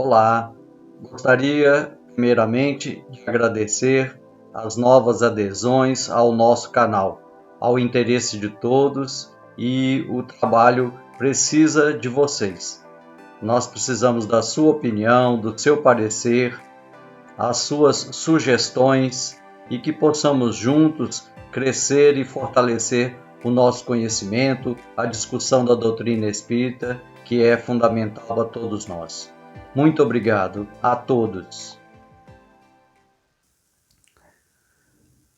Olá, gostaria primeiramente de agradecer as novas adesões ao nosso canal, ao interesse de todos, e o trabalho precisa de vocês. Nós precisamos da sua opinião, do seu parecer, as suas sugestões e que possamos juntos crescer e fortalecer o nosso conhecimento, a discussão da doutrina espírita, que é fundamental a todos nós. Muito obrigado a todos.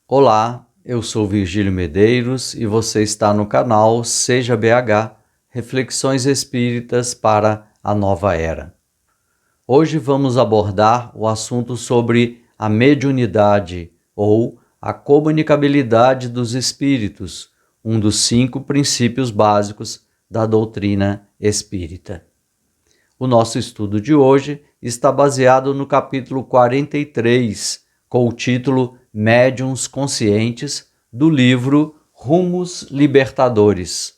Olá, eu sou Virgílio Medeiros e você está no canal Seja BH, Reflexões Espíritas para a Nova Era. Hoje vamos abordar o assunto sobre a mediunidade ou a comunicabilidade dos espíritos, um dos 5 princípios básicos da doutrina espírita. O nosso estudo de hoje está baseado no capítulo 43, com o título Médiuns Conscientes, do livro Rumos Libertadores,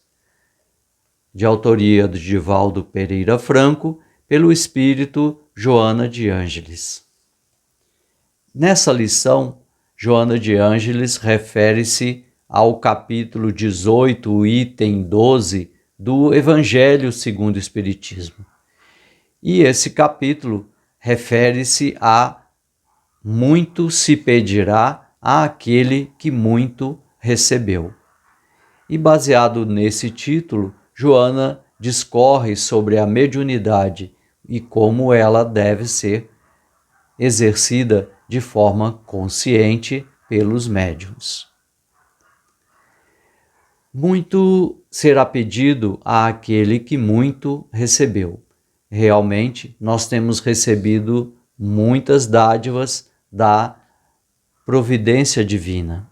de autoria de Divaldo Pereira Franco, pelo espírito Joana de Ângeles. Nessa lição, Joana de Ângeles refere-se ao capítulo 18, item 12 do Evangelho segundo o Espiritismo. E esse capítulo refere-se a muito se pedirá àquele que muito recebeu. E baseado nesse título, Joana discorre sobre a mediunidade e como ela deve ser exercida de forma consciente pelos médiuns. Muito será pedido àquele que muito recebeu. Realmente, nós temos recebido muitas dádivas da providência divina,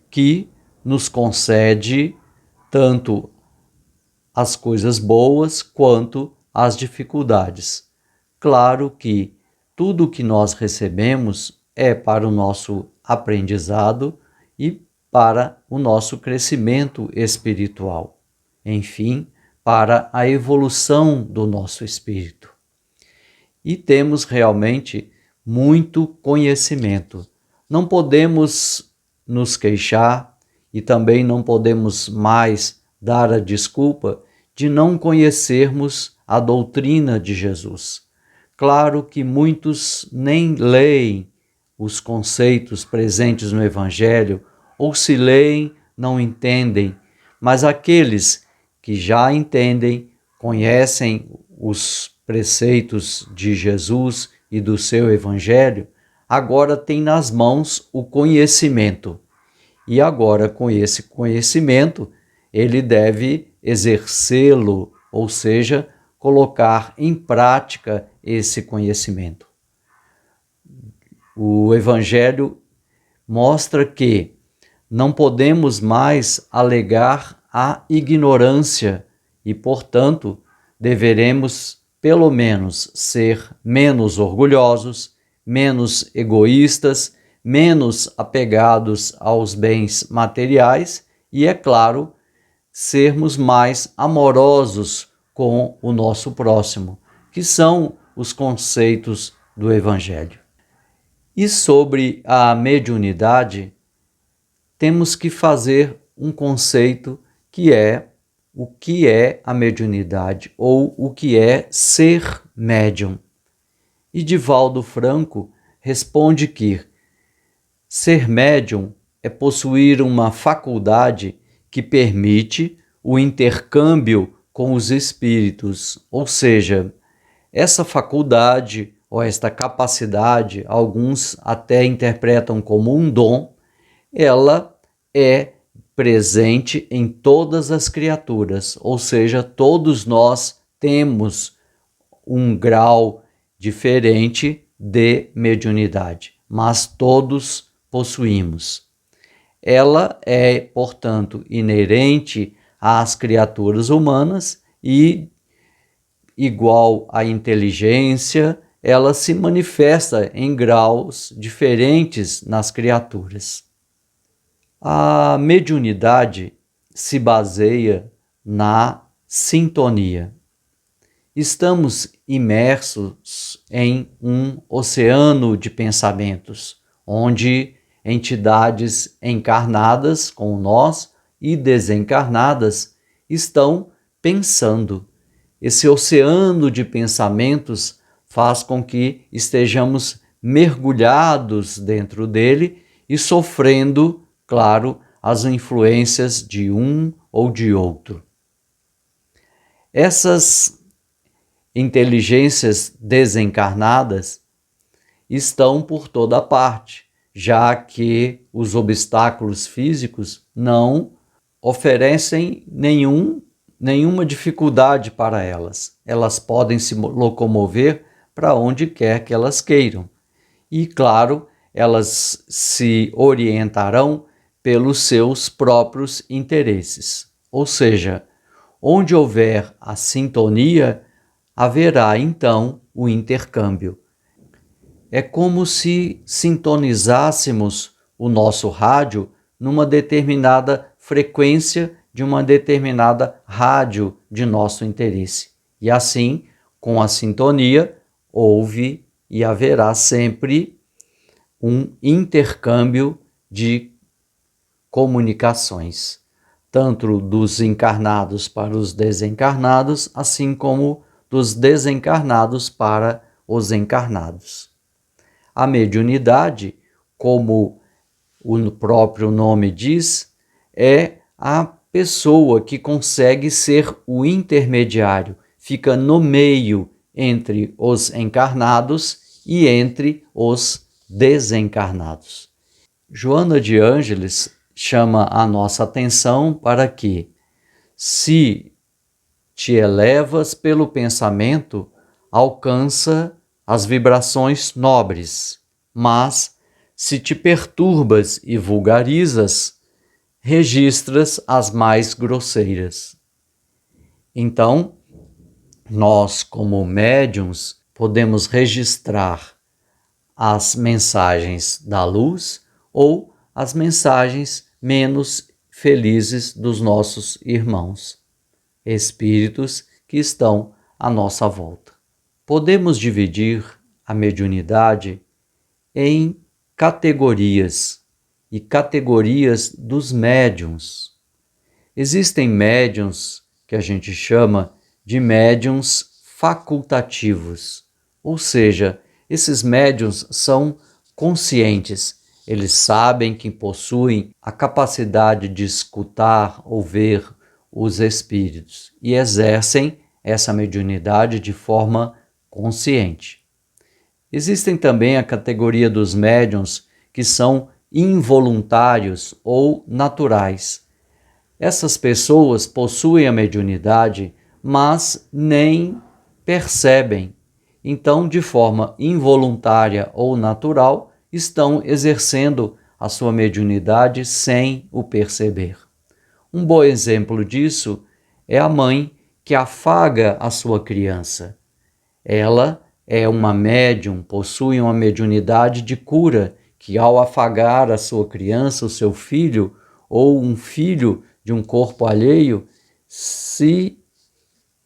que nos concede tanto as coisas boas quanto as dificuldades. Claro que tudo o que nós recebemos é para o nosso aprendizado e para o nosso crescimento espiritual. Enfim, para a evolução do nosso espírito. E temos realmente muito conhecimento. Não podemos nos queixar e também não podemos mais dar a desculpa de não conhecermos a doutrina de Jesus. Claro que muitos nem leem os conceitos presentes no Evangelho, ou se leem, não entendem, mas aqueles que já entendem, conhecem os preceitos de Jesus e do seu Evangelho, agora têm nas mãos o conhecimento. E agora, com esse conhecimento, ele deve exercê-lo, ou seja, colocar em prática esse conhecimento. O Evangelho mostra que não podemos mais alegar a ignorância e, portanto, deveremos, pelo menos, ser menos orgulhosos, menos egoístas, menos apegados aos bens materiais e, é claro, sermos mais amorosos com o nosso próximo, que são os conceitos do Evangelho. E sobre a mediunidade, temos que fazer um conceito que é o que é a mediunidade ou o que é ser médium. E Divaldo Franco responde que ser médium é possuir uma faculdade que permite o intercâmbio com os espíritos, ou seja, essa faculdade ou esta capacidade, alguns até interpretam como um dom, ela é presente em todas as criaturas, ou seja, todos nós temos um grau diferente de mediunidade, mas todos possuímos. Ela é, portanto, inerente às criaturas humanas e, igual à inteligência, ela se manifesta em graus diferentes nas criaturas. A mediunidade se baseia na sintonia. estamos imersos em um oceano de pensamentos, onde entidades encarnadas com nós e desencarnadas estão pensando. Esse oceano de pensamentos faz com que estejamos mergulhados dentro dele e sofrendo, claro, as influências de um ou de outro. Essas inteligências desencarnadas estão por toda parte, já que os obstáculos físicos não oferecem nenhuma dificuldade para elas. Elas podem se locomover para onde quer que elas queiram. E, claro, elas se orientarão pelos seus próprios interesses. Ou seja, onde houver a sintonia, haverá então o intercâmbio. É como se sintonizássemos o nosso rádio numa determinada frequência de uma determinada rádio de nosso interesse. E assim, com a sintonia, houve e haverá sempre um intercâmbio de comunicações, tanto dos encarnados para os desencarnados, assim como dos desencarnados para os encarnados. A mediunidade, como o próprio nome diz, é a pessoa que consegue ser o intermediário, fica no meio entre os encarnados e entre os desencarnados. Joana de Ângeles chama a nossa atenção para que, se te elevas pelo pensamento, alcança as vibrações nobres, mas se te perturbas e vulgarizas, registras as mais grosseiras. Então, nós, como médiuns, podemos registrar as mensagens da luz ou as mensagens menos felizes dos nossos irmãos, espíritos que estão à nossa volta. Podemos dividir a mediunidade em categorias e categorias dos médiuns. Existem médiuns que a gente chama de médiuns facultativos, ou seja, esses médiuns são conscientes, eles sabem que possuem a capacidade de escutar ou ver os espíritos e exercem essa mediunidade de forma consciente. Existem também a categoria dos médiuns que são involuntários ou naturais. Essas pessoas possuem a mediunidade, mas nem percebem. Então, de forma involuntária ou natural, estão exercendo a sua mediunidade sem o perceber. Um bom exemplo disso é a mãe que afaga a sua criança. Ela é uma médium, possui uma mediunidade de cura, que ao afagar a sua criança, o seu filho, ou um filho de um corpo alheio, se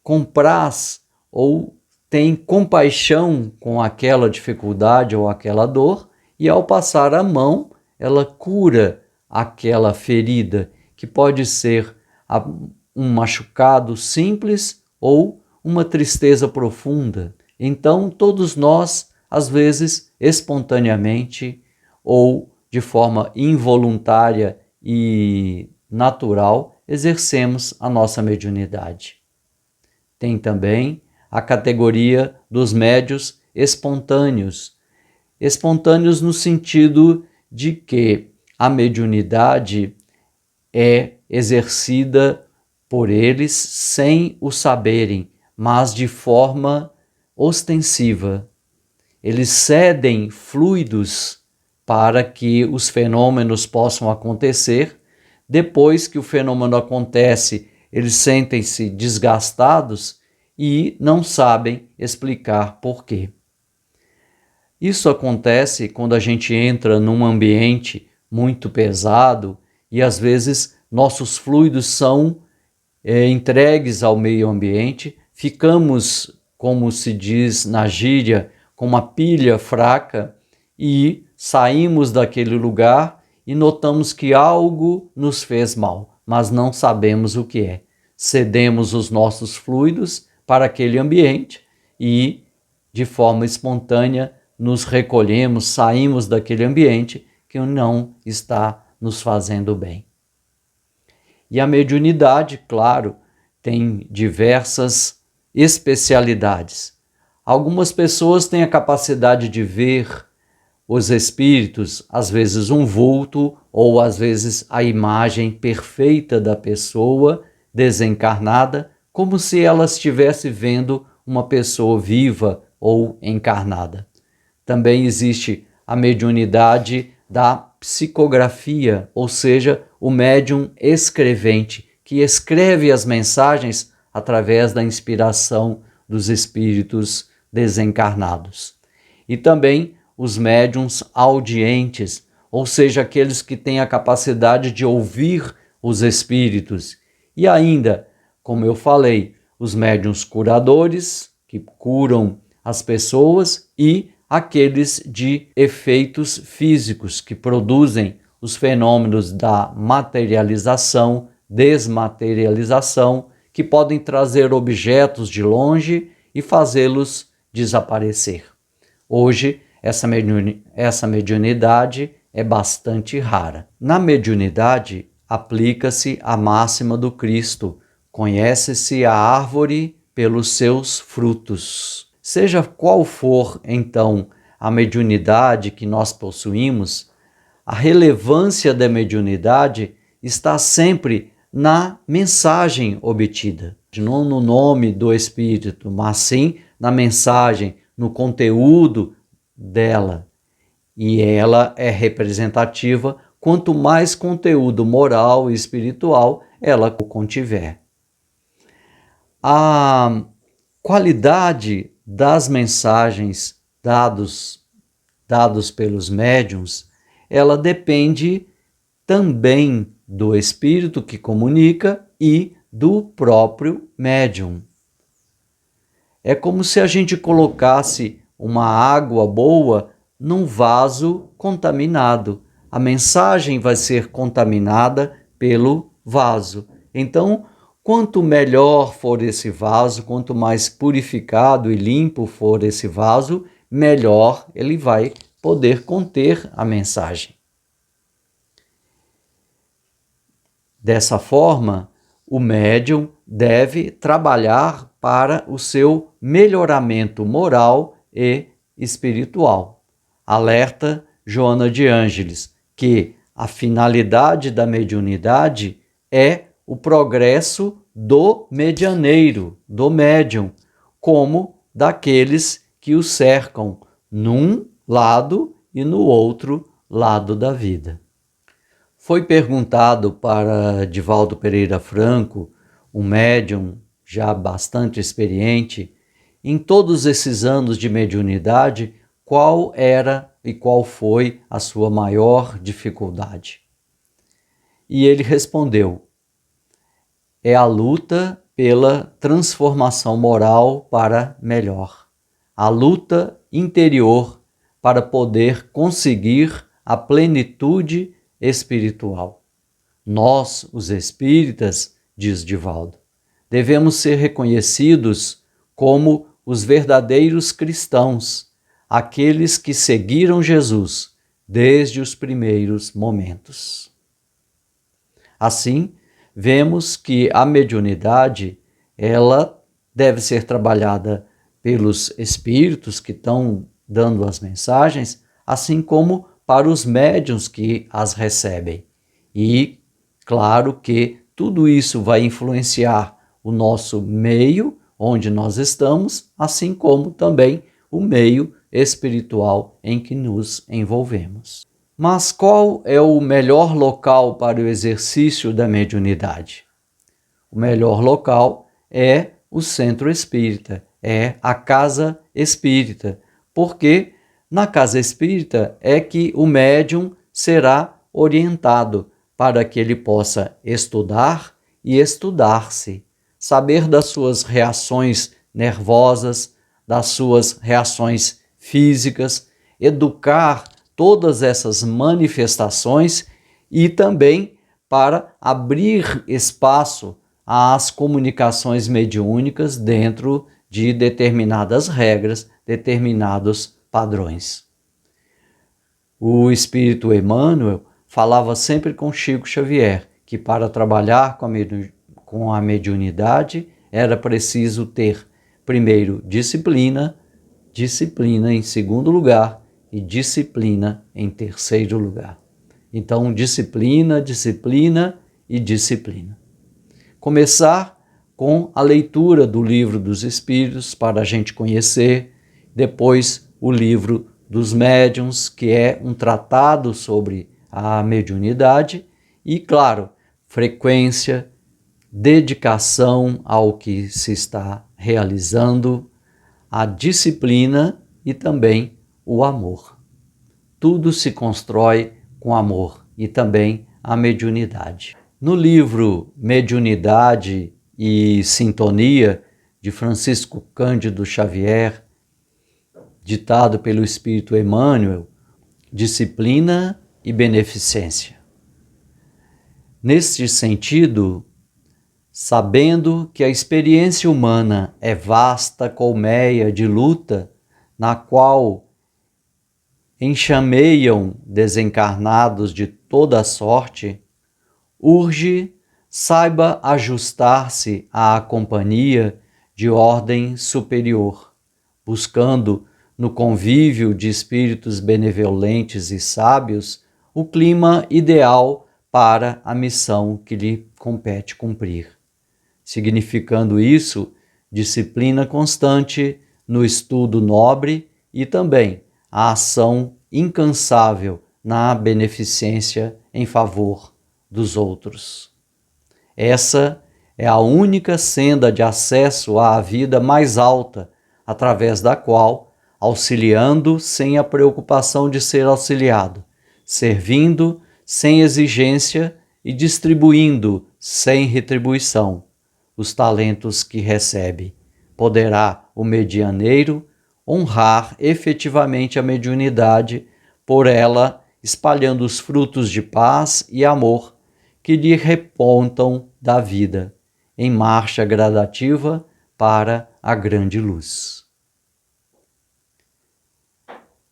compraz ou tem compaixão com aquela dificuldade ou aquela dor, e ao passar a mão, ela cura aquela ferida, que pode ser um machucado simples ou uma tristeza profunda. Então, todos nós, às vezes, espontaneamente ou de forma involuntária e natural, exercemos a nossa mediunidade. Tem também a categoria dos médiuns espontâneos. Espontâneos no sentido de que a mediunidade é exercida por eles sem o saberem, mas de forma ostensiva. Eles cedem fluidos para que os fenômenos possam acontecer. Depois que o fenômeno acontece, eles sentem-se desgastados e não sabem explicar por quê. Isso acontece quando a gente entra num ambiente muito pesado e às vezes nossos fluidos são entregues ao meio ambiente, ficamos como se diz na gíria, com uma pilha fraca, e saímos daquele lugar e notamos que algo nos fez mal, mas não sabemos o que é. Cedemos os nossos fluidos para aquele ambiente e, de forma espontânea, nos recolhemos, saímos daquele ambiente que não está nos fazendo bem. E a mediunidade, claro, tem diversas especialidades. Algumas pessoas têm a capacidade de ver os espíritos, às vezes um vulto ou às vezes a imagem perfeita da pessoa desencarnada, como se ela estivesse vendo uma pessoa viva ou encarnada. Também existe a mediunidade da psicografia, ou seja, o médium escrevente, que escreve as mensagens através da inspiração dos espíritos desencarnados. E também os médiuns audientes, ou seja, aqueles que têm a capacidade de ouvir os espíritos. E ainda, como eu falei, os médiuns curadores, que curam as pessoas, e aqueles de efeitos físicos, que produzem os fenômenos da materialização, desmaterialização, que podem trazer objetos de longe e fazê-los desaparecer. Hoje, essa mediunidade é bastante rara. Na mediunidade, aplica-se a máxima do Cristo: conhece-se a árvore pelos seus frutos. Seja qual for, então, a mediunidade que nós possuímos, a relevância da mediunidade está sempre na mensagem obtida, não no nome do Espírito, mas sim na mensagem, no conteúdo dela. E ela é representativa quanto mais conteúdo moral e espiritual ela contiver. A qualidade das mensagens dados pelos médiuns, ela depende também do espírito que comunica e do próprio médium. É como se a gente colocasse uma água boa num vaso contaminado. A mensagem vai ser contaminada pelo vaso. Então, quanto melhor for esse vaso, quanto mais purificado e limpo for esse vaso, melhor ele vai poder conter a mensagem. Dessa forma, o médium deve trabalhar para o seu melhoramento moral e espiritual. Alerta Joana de Ângeles que a finalidade da mediunidade é o progresso do medianeiro, do médium, como daqueles que o cercam num lado e no outro lado da vida. Foi perguntado para Divaldo Pereira Franco, um médium já bastante experiente, em todos esses anos de mediunidade, qual era e qual foi a sua maior dificuldade. E ele respondeu: é a luta pela transformação moral para melhor, a luta interior para poder conseguir a plenitude espiritual. Nós, os espíritas, diz Divaldo, devemos ser reconhecidos como os verdadeiros cristãos, aqueles que seguiram Jesus desde os primeiros momentos. Assim, vemos que a mediunidade, ela deve ser trabalhada pelos espíritos que estão dando as mensagens, assim como para os médiuns que as recebem. E, claro que tudo isso vai influenciar o nosso meio, onde nós estamos, assim como também o meio espiritual em que nos envolvemos. Mas qual é o melhor local para o exercício da mediunidade? O melhor local é o centro espírita, é a casa espírita, porque na casa espírita é que o médium será orientado para que ele possa estudar e estudar-se, saber das suas reações nervosas, das suas reações físicas, educar todas essas manifestações e também para abrir espaço às comunicações mediúnicas dentro de determinadas regras, determinados padrões. O Espírito Emmanuel falava sempre com Chico Xavier que para trabalhar com a mediunidade era preciso ter, primeiro, disciplina em segundo lugar e disciplina em terceiro lugar. Então, disciplina e disciplina. Começar com a leitura do Livro dos Espíritos para a gente conhecer, depois o Livro dos Médiuns, que é um tratado sobre a mediunidade e, claro, frequência, dedicação ao que se está realizando, a disciplina e também o amor. Tudo se constrói com amor e também a mediunidade. No livro Mediunidade e Sintonia, de Francisco Cândido Xavier, ditado pelo Espírito Emmanuel, disciplina e beneficência. Neste sentido, sabendo que a experiência humana é vasta colmeia de luta, na qual enxameiam desencarnados de toda sorte, urge saiba ajustar-se à companhia de ordem superior, buscando no convívio de espíritos benevolentes e sábios o clima ideal para a missão que lhe compete cumprir. Significando isso, disciplina constante no estudo nobre e também a ação incansável na beneficência em favor dos outros. Essa é a única senda de acesso à vida mais alta, através da qual, auxiliando sem a preocupação de ser auxiliado, servindo sem exigência e distribuindo sem retribuição os talentos que recebe, poderá o medianeiro honrar efetivamente a mediunidade, por ela espalhando os frutos de paz e amor que lhe repontam da vida, em marcha gradativa para a grande luz.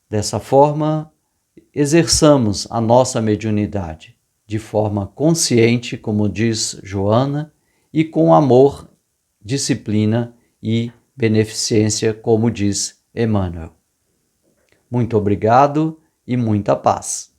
Dessa forma, exerçamos a nossa mediunidade de forma consciente, como diz Joana, e com amor, disciplina e beneficência, como diz Emmanuel. Muito obrigado e muita paz.